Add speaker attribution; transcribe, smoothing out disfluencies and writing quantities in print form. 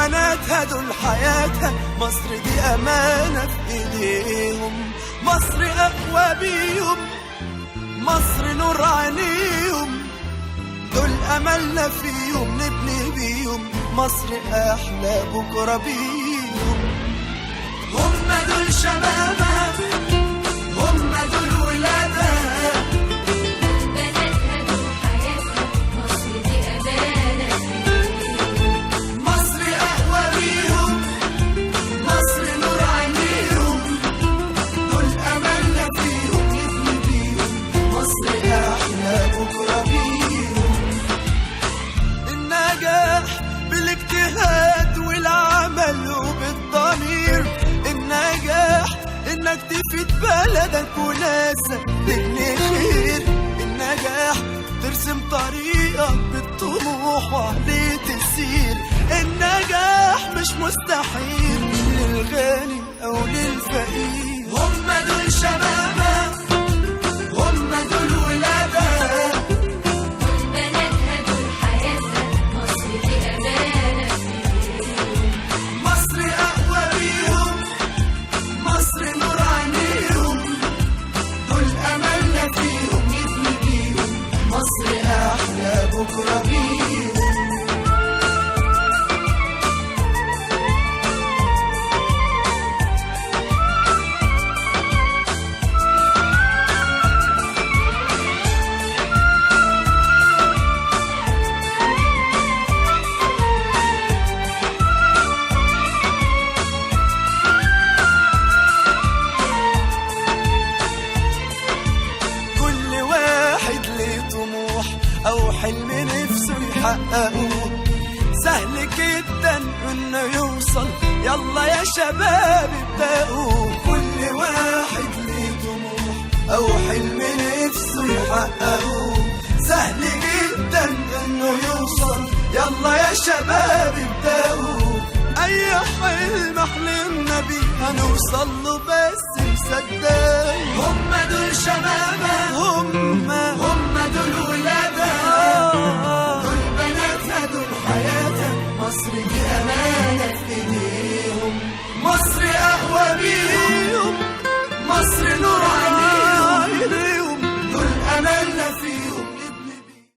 Speaker 1: بناتها دول حياتها، مصر دي أمانة في إيديهم. مصر أقوى بيهم، مصر نور عينيهم، دول أملنا فيهم نبني بيهم مصر أحلى بكرة بيهم. هم دول شبابها، هم دول ولادها،
Speaker 2: بناتها دول حياتها، مصر دي أمانة فيهم.
Speaker 1: مصر أقوى بيهم، مصر نور عينيهم، دول أملنا فيهم نبني بيهم مصر أحلى بكرة بيهم. النجاح بالاجتهاد والعمل وبالضمير، النجاح انك تفيد بلدك وناسك تبني خير، النجاح ترسم طريقك بالطموح وعليه تسير، النجاح مش مستحيل للغني او للفقير. هم دول شبابها، هم دول ولادها،
Speaker 2: بناتها دول حياتها، مصر دي أمانة فيهم.
Speaker 1: مصر أقوى بيهم، مصر نور عينيهم، دول أملنا فيهم نبني بيهم مصر أحلى بكرة بيهم. كل واحد ليه طموح أو حلم نفسه يحققه، سهل جدا إنه يوصل، يلا يا شباب ابدأوا. كل واحد ليه طموح أو حلم نفسه يحققه، سهل جدا إنه يوصل، يلا يا شباب ابدأوا. أي حلم حلمنا بيه هنوصل له بس مصدق. هم دول شبابها، هم دول ولادها، دول بناتها دول حياتها، مصر دي أمانة في إيديهم، مصر أقوى بيهم.